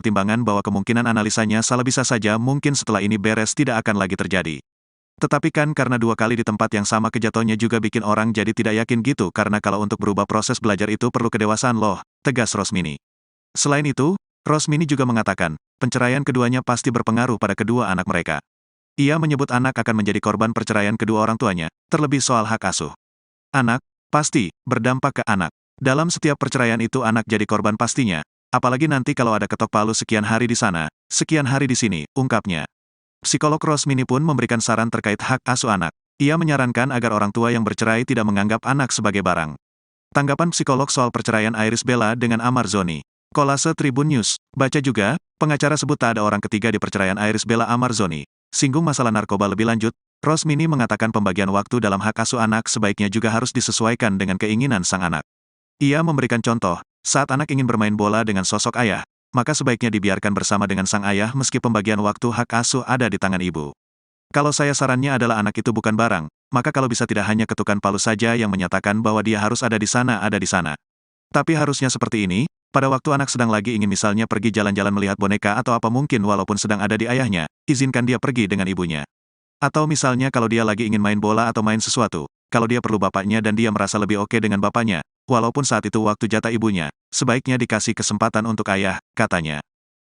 pertimbangan bahwa kemungkinan analisanya salah bisa saja mungkin setelah ini beres tidak akan lagi terjadi. Tetapi kan karena 2 kali di tempat yang sama kejatuhannya juga bikin orang jadi tidak yakin gitu karena kalau untuk berubah proses belajar itu perlu kedewasaan loh, tegas Rosmini. Selain itu, Rosmini juga mengatakan, perceraian keduanya pasti berpengaruh pada kedua anak mereka. Ia menyebut anak akan menjadi korban perceraian kedua orang tuanya, terlebih soal hak asuh. Anak, pasti, berdampak ke anak. Dalam setiap perceraian itu anak jadi korban pastinya, apalagi nanti kalau ada ketok palu sekian hari di sana, sekian hari di sini, ungkapnya. Psikolog Rosmini pun memberikan saran terkait hak asuh anak. Ia menyarankan agar orang tua yang bercerai tidak menganggap anak sebagai barang. Tanggapan psikolog soal perceraian Iris Bella dengan Amar Zoni. Kolase Tribun News. Baca juga, pengacara sebut tak ada orang ketiga di perceraian Iris Bella Amar Zoni. Singgung masalah narkoba lebih lanjut, Rosmini mengatakan pembagian waktu dalam hak asuh anak sebaiknya juga harus disesuaikan dengan keinginan sang anak. Ia memberikan contoh, saat anak ingin bermain bola dengan sosok ayah, maka sebaiknya dibiarkan bersama dengan sang ayah meski pembagian waktu hak asuh ada di tangan ibu. Kalau saya sarannya adalah anak itu bukan barang, maka kalau bisa tidak hanya ketukan palu saja yang menyatakan bahwa dia harus ada di sana. Tapi harusnya seperti ini, pada waktu anak sedang lagi ingin misalnya pergi jalan-jalan melihat boneka atau apa mungkin walaupun sedang ada di ayahnya, izinkan dia pergi dengan ibunya. Atau misalnya kalau dia lagi ingin main bola atau main sesuatu, kalau dia perlu bapaknya dan dia merasa lebih oke dengan bapaknya, walaupun saat itu waktu jatah ibunya, sebaiknya dikasih kesempatan untuk ayah, katanya.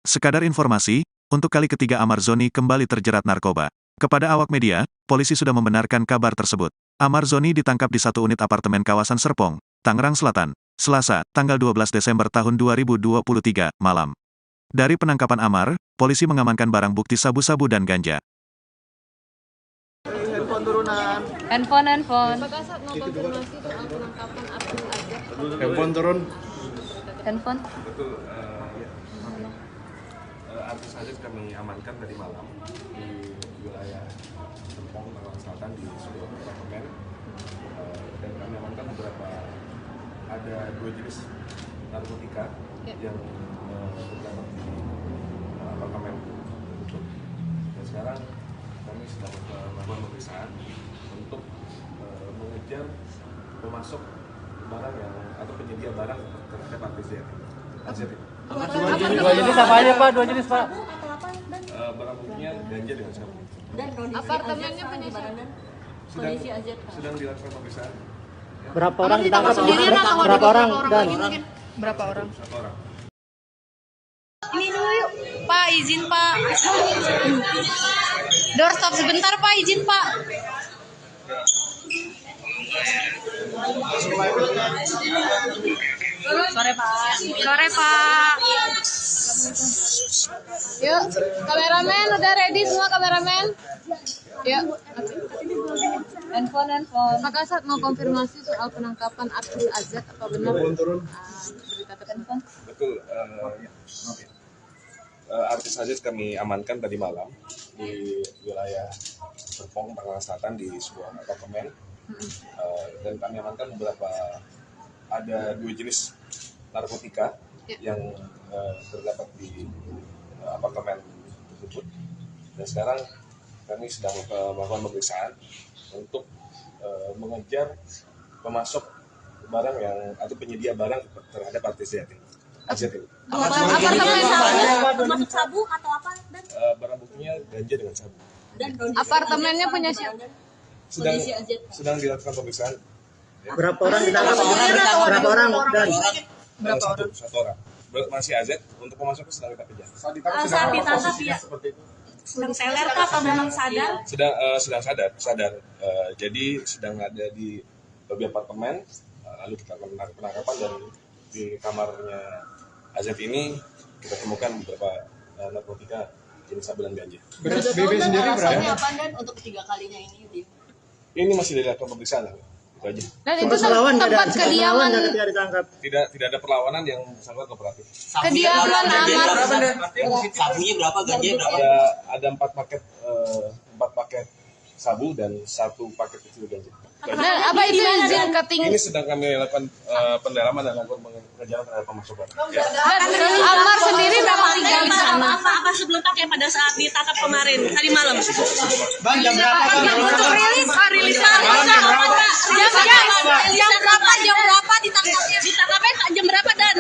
Sekadar informasi, untuk kali ketiga Amar Zoni kembali terjerat narkoba. Kepada awak media, polisi sudah membenarkan kabar tersebut. Amar Zoni ditangkap di satu unit apartemen kawasan Serpong, Tangerang Selatan, Selasa, tanggal 12 Desember tahun 2023, malam. Dari penangkapan Amar, polisi mengamankan barang bukti sabu-sabu dan ganja. Handphone. Apakah saat mau konfirmasi soal penangkapan Abdul Azhar? Handphone turun. Handphone. Betul, artis Azhar kami amankan dari malam di wilayah Serpong, Tangerang Selatan di sebuah apartemen, dan kami amankan ada 2 jenis narkotika yang terdapat di apartemen tersebut. Dan sekarang kami sedang melakukan pemeriksaan untuk mengejar pemasok barang yang atau penyedia barang terhadap artis Azhar. Dua jenis apa aja Pak? 2 jenis Pak? Barang buktinya ganja dengan sabu. Dan apartemennya punya Sedang dilakukan pemeriksaan. Berapa orang ditangkap? Berapa orang? Dan Berapa orang? 1 orang. Ini dulu yuk. Pak, izin Pak. Doorstop sebentar Pak, izin Pak. Sore Pak. Yuk, kameramen udah ready semua kameramen? Yuk. Handphone. Apakah saat mau konfirmasi soal penangkapan Abdul Azhar apa benar? Berita tersebut? Betul. Artis Azhar kami amankan tadi malam di wilayah Serpong, Tangerang Selatan di sebuah apartemen, dan kami amankan ada 2 jenis narkotika yang terdapat di apartemen tersebut. Dan sekarang kami sedang melakukan pemeriksaan untuk mengejar pemasok barang yang atau penyedia barang terhadap artis Azhar ini. Apartemen sabu atau apa? Dan Barang buktinya ganja dengan sabu. apartemennya punya siapa? Sedang dilakukan pemeriksaan. berapa orang ditangkap? Berapa orang dan Satu orang. Masih Azhar, untuk pemasoknya sedang kita kejar. Saat ditangkap ya sedang teler atau memang sadar? Sedang sadar. Jadi sedang ada di lobi apartemen, lalu kita lakukan penangkapan dan di kamarnya Azhar ini kita temukan beberapa narkotika jenis sabu dan ganja. BB sendiri berapa? Apa dan untuk ketiga kalinya ini? Ini masih dilakukan pemeriksaan, itu aja. Dan itu tempat kediaman ketika ditangkap. Tidak ada perlawanan yang bersangkutan kooperatif. kediaman Amar. Sabunya berapa, ganja berapa? Ada 4 paket sabu dan 1 paket kecil ganja. Dan apa itu izin Ini sedang kami lakukan pendalaman dan lakukan pengejaran terhadap pemasok. Amar sendiri memang tinggal di sana. Apa sebelum pakai pada saat ditangkap kemarin tadi malam? Bang, jam berapa? Untuk rilisnya jam berapa ditangkapnya? Ditangkapnya jam berapa dan?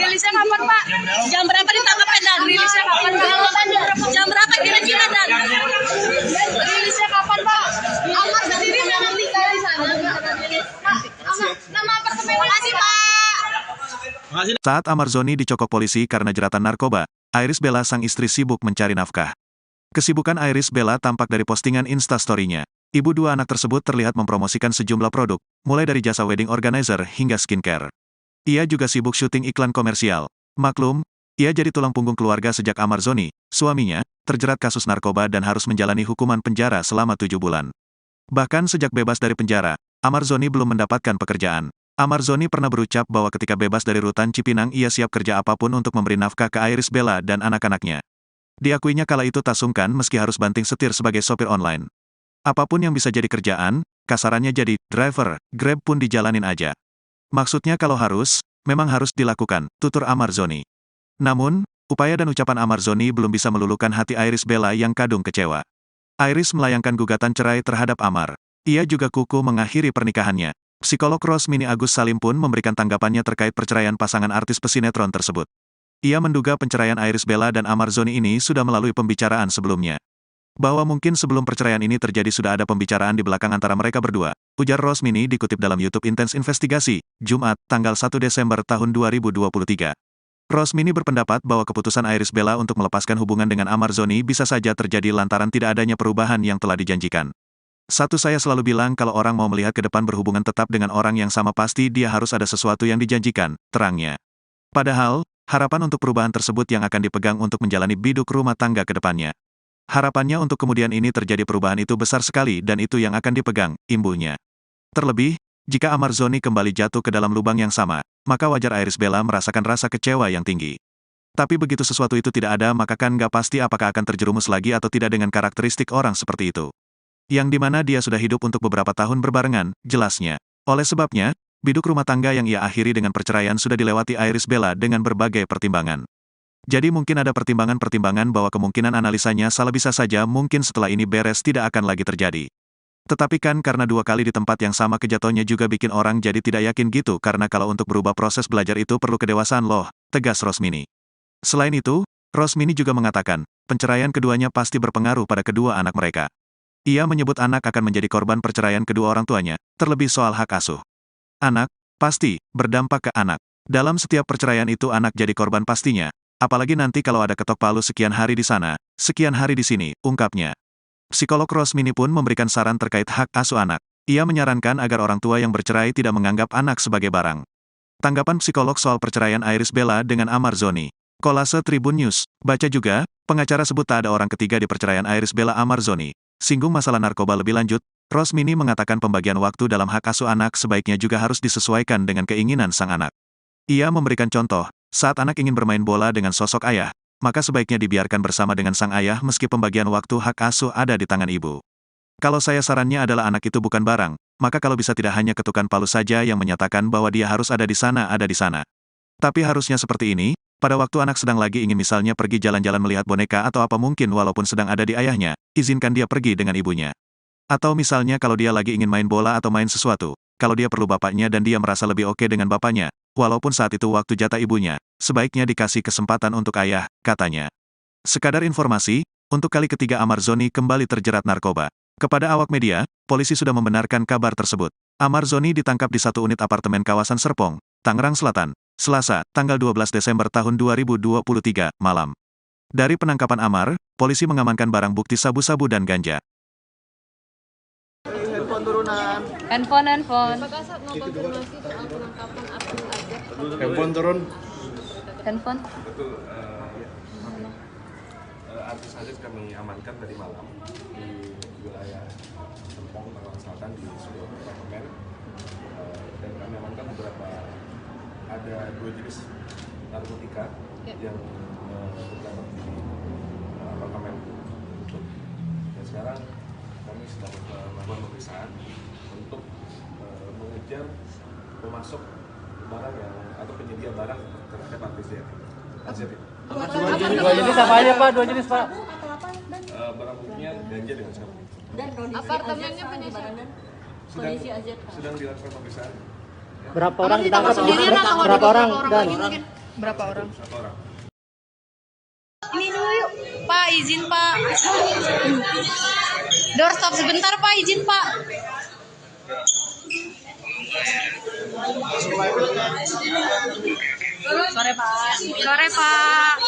Rilisnya kapan Pak? Jam berapa ditangkapnya? Saat Amarzoni dicokok polisi karena jeratan narkoba, Iris Bella sang istri sibuk mencari nafkah. Kesibukan Iris Bella tampak dari postingan Instastory-nya. Ibu dua anak tersebut terlihat mempromosikan sejumlah produk, mulai dari jasa wedding organizer hingga skincare. Ia juga sibuk syuting iklan komersial. Maklum, ia jadi tulang punggung keluarga sejak Amarzoni, suaminya, terjerat kasus narkoba dan harus menjalani hukuman penjara selama 7 bulan. Bahkan sejak bebas dari penjara, Amarzoni belum mendapatkan pekerjaan. Amarzoni pernah berucap bahwa ketika bebas dari rutan Cipinang ia siap kerja apapun untuk memberi nafkah ke Iris Bella dan anak-anaknya. Diakuinya kala itu tak sungkan meski harus banting setir sebagai sopir online. Apapun yang bisa jadi kerjaan, kasarannya jadi driver, Grab pun dijalanin aja. Maksudnya kalau harus, memang harus dilakukan, tutur Amarzoni. Namun, upaya dan ucapan Amarzoni belum bisa meluluhkan hati Iris Bella yang kadung kecewa. Iris melayangkan gugatan cerai terhadap Amar. Ia juga kukuh mengakhiri pernikahannya. Psikolog Rosmini Agus Salim pun memberikan tanggapannya terkait perceraian pasangan artis pesinetron tersebut. Ia menduga penceraian Iris Bella dan Amarzoni ini sudah melalui pembicaraan sebelumnya. Bahwa mungkin sebelum perceraian ini terjadi sudah ada pembicaraan di belakang antara mereka berdua, ujar Rosmini dikutip dalam YouTube Intens Investigasi, Jumat, tanggal 1 Desember tahun 2023. Rosmini berpendapat bahwa keputusan Iris Bella untuk melepaskan hubungan dengan Amarzoni bisa saja terjadi lantaran tidak adanya perubahan yang telah dijanjikan. Saya selalu bilang kalau orang mau melihat ke depan berhubungan tetap dengan orang yang sama pasti dia harus ada sesuatu yang dijanjikan, terangnya. Padahal, harapan untuk perubahan tersebut yang akan dipegang untuk menjalani biduk rumah tangga ke depannya. Harapannya untuk kemudian ini terjadi perubahan itu besar sekali dan itu yang akan dipegang, imbuhnya. Terlebih, jika Amarzoni kembali jatuh ke dalam lubang yang sama, maka wajar Iris Bella merasakan rasa kecewa yang tinggi. Tapi begitu sesuatu itu tidak ada maka kan nggak pasti apakah akan terjerumus lagi atau tidak dengan karakteristik orang seperti itu. Yang dimana dia sudah hidup untuk beberapa tahun berbarengan, jelasnya. Oleh sebabnya, biduk rumah tangga yang ia akhiri dengan perceraian sudah dilewati Iris Bella dengan berbagai pertimbangan. Jadi mungkin ada pertimbangan-pertimbangan bahwa kemungkinan analisanya salah bisa saja mungkin setelah ini beres tidak akan lagi terjadi. Tetapi kan karena 2 kali di tempat yang sama kejatuhannya juga bikin orang jadi tidak yakin gitu karena kalau untuk berubah proses belajar itu perlu kedewasaan loh, tegas Rosmini. Selain itu, Rosmini juga mengatakan, penceraian keduanya pasti berpengaruh pada kedua anak mereka. Ia menyebut anak akan menjadi korban perceraian kedua orang tuanya, terlebih soal hak asuh. Anak, pasti, berdampak ke anak. Dalam setiap perceraian itu anak jadi korban pastinya, apalagi nanti kalau ada ketok palu sekian hari di sana, sekian hari di sini, ungkapnya. Psikolog Rosmini pun memberikan saran terkait hak asuh anak. Ia menyarankan agar orang tua yang bercerai tidak menganggap anak sebagai barang. Tanggapan psikolog soal perceraian Iris Bella dengan Amarzoni. Kolase Tribun News. Baca juga, pengacara sebut tak ada orang ketiga di perceraian Iris Bella Amarzoni. Singgung masalah narkoba lebih lanjut, Rosmini mengatakan pembagian waktu dalam hak asuh anak sebaiknya juga harus disesuaikan dengan keinginan sang anak. Ia memberikan contoh, saat anak ingin bermain bola dengan sosok ayah, maka sebaiknya dibiarkan bersama dengan sang ayah meski pembagian waktu hak asuh ada di tangan ibu. Kalau saya sarannya adalah anak itu bukan barang, maka kalau bisa tidak hanya ketukan palu saja yang menyatakan bahwa dia harus ada di sana. Tapi harusnya seperti ini, pada waktu anak sedang lagi ingin misalnya pergi jalan-jalan melihat boneka atau apa mungkin walaupun sedang ada di ayahnya, izinkan dia pergi dengan ibunya. Atau misalnya kalau dia lagi ingin main bola atau main sesuatu, kalau dia perlu bapaknya dan dia merasa lebih oke dengan bapaknya, walaupun saat itu waktu jatah ibunya, sebaiknya dikasih kesempatan untuk ayah, katanya. Sekadar informasi, untuk kali ketiga Amarzoni kembali terjerat narkoba. Kepada awak media, polisi sudah membenarkan kabar tersebut. Amarzoni ditangkap di satu unit apartemen kawasan Serpong, Tangerang Selatan, Selasa, tanggal 12 Desember tahun 2023, malam. Dari penangkapan Amar, polisi mengamankan barang bukti sabu-sabu dan ganja. Handphone. Apakah saat mau konfirmasi soal penangkapan Abdul Azad? Handphone turun. Handphone. Betul, artis Azad kami amankan tadi malam di wilayah Serpong, Tangerang Selatan di sebuah apartemen, dan kami amankan ada 2 jenis narkotika yang terdapat di apartemen itu. Dan sekarang kami sedang melakukan pemeriksaan untuk mengejar pemasok barang atau penyedia barang terhadap artis Azad. Dua jenis apa aja Pak? 2 jenis Pak? Barang buktinya ganja dengan sabu. Dan Apartemennya punya siapa? Sedang dilakukan pemeriksaan. Berapa orang ditangkap? Sendirian atau ada Berapa orang? orang Dan lagi mungkin? Berapa orang? 1 orang. Ini dulu yuk. Pak, izin Pak. Doorstop sebentar Pak, izin Pak. Sore Pak.